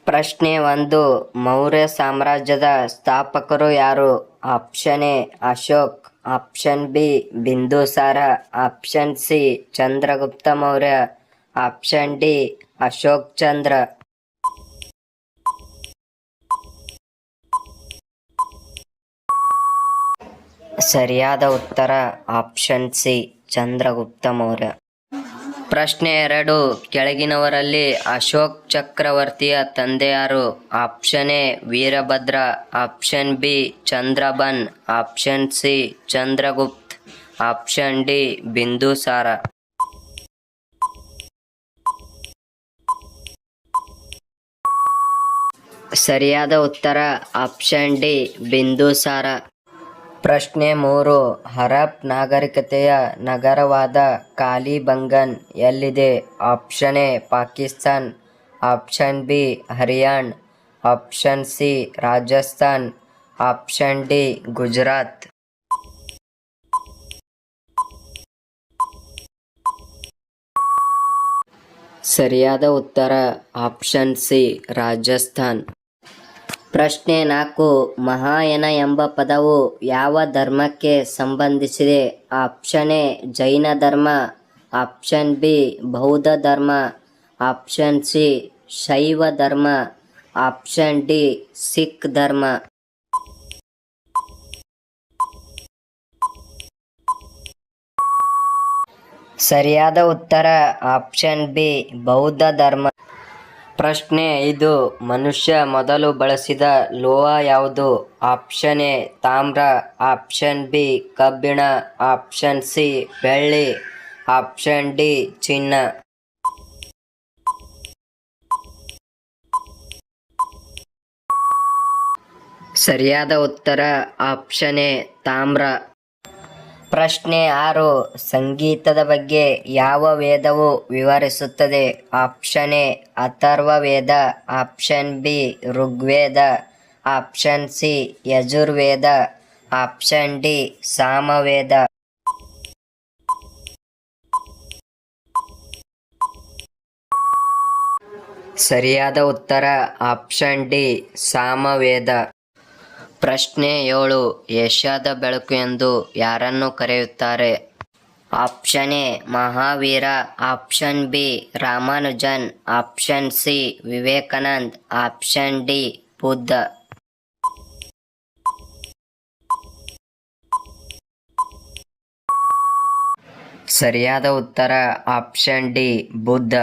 ಪ್ರಶ್ನೆ 1. ಮೌರ್ಯ ಸಾಮ್ರಾಜ್ಯದ ಸ್ಥಾಪಕರು ಯಾರು? Option A Ashok, option B Bindusara, option C Chandragupta Maurya, option D Ashok Chandra. ಸರಿಯಾದ ಉತ್ತರ ಆಪ್ಷನ್ ಸಿ ಚಂದ್ರಗುಪ್ತ ಮೌರ್ಯ. ಪ್ರಶ್ನೆ 2. ಕೆಳಗಿನವರಲ್ಲಿ ಅಶೋಕ್ ಚಕ್ರವರ್ತಿಯ ತಂದೆ ಯಾರು? Option A Veerabhadra, option B Chandrabhan, option C Chandragupt, option D Bindusara. ಸರಿಯಾದ ಉತ್ತರ ಆಪ್ಷನ್ ಡಿ ಬಿಂದುಸಾರ. ಪ್ರಶ್ನೆ 3. ಹರಪ್ ನಾಗರಿಕತೆಯ ನಗರವಾದ ಕಾಲಿಬಂಗನ್ ಎಲ್ಲಿದೆ? Option A Pakistan, option B Haryana, option C Rajasthan, option D Gujarat. ಸರಿಯಾದ ಉತ್ತರ ಆಪ್ಷನ್ ಸಿ ರಾಜಸ್ಥಾನ್. ಪ್ರಶ್ನೆ 4. ಮಹಾಯಾನ ಎಂಬ ಪದವು ಯಾವ ಧರ್ಮಕ್ಕೆ ಸಂಬಂಧಿಸಿದೆ? ಆಪ್ಷನ್ ಎ ಜೈನ ಧರ್ಮ, ಆಪ್ಷನ್ ಬಿ ಬೌದ್ಧ ಧರ್ಮ, ಆಪ್ಷನ್ ಸಿ ಶೈವ ಧರ್ಮ, ಆಪ್ಷನ್ ಡಿ ಸಿಖ್ ಧರ್ಮ. ಸರಿಯಾದ ಉತ್ತರ ಆಪ್ಷನ್ ಬಿ ಬೌದ್ಧ ಧರ್ಮ. ಪ್ರಶ್ನೆ 5. ಮನುಷ್ಯ ಮೊದಲು ಬಳಸಿದ ಲೋಹ ಯಾವುದು? ಆಪ್ಷನ್ ಎ ತಾಮ್ರ, ಆಪ್ಷನ್ ಬಿ ಕಬ್ಬಿಣ, ಆಪ್ಷನ್ ಸಿ ಬೆಳ್ಳಿ, ಆಪ್ಷನ್ ಡಿ ಚಿನ್ನ. ಸರಿಯಾದ ಉತ್ತರ ಆಪ್ಷನ್ ಎ ತಾಮ್ರ. ಪ್ರಶ್ನೆ 6. ಸಂಗೀತದ ಬಗ್ಗೆ ಯಾವ ವೇದವು ವಿವರಿಸುತ್ತದೆ? Option A Atharva Veda, option B Rigveda, option C Yajurveda, option D Samaveda. ಸರಿಯಾದ ಉತ್ತರ ಆಪ್ಷನ್ ಡಿ ಸಾಮವೇದ. ಪ್ರಶ್ನೆ 7. ಏಷ್ಯಾದ ಬೆಳಕು ಎಂದು ಯಾರನ್ನು ಕರೆಯುತ್ತಾರೆ? Option A Mahavira, option B Ramanujan, option C Vivekanand, option D Buddha. ಸರಿಯಾದ ಉತ್ತರ ಆಪ್ಷನ್ ಡಿ ಬುದ್ಧ.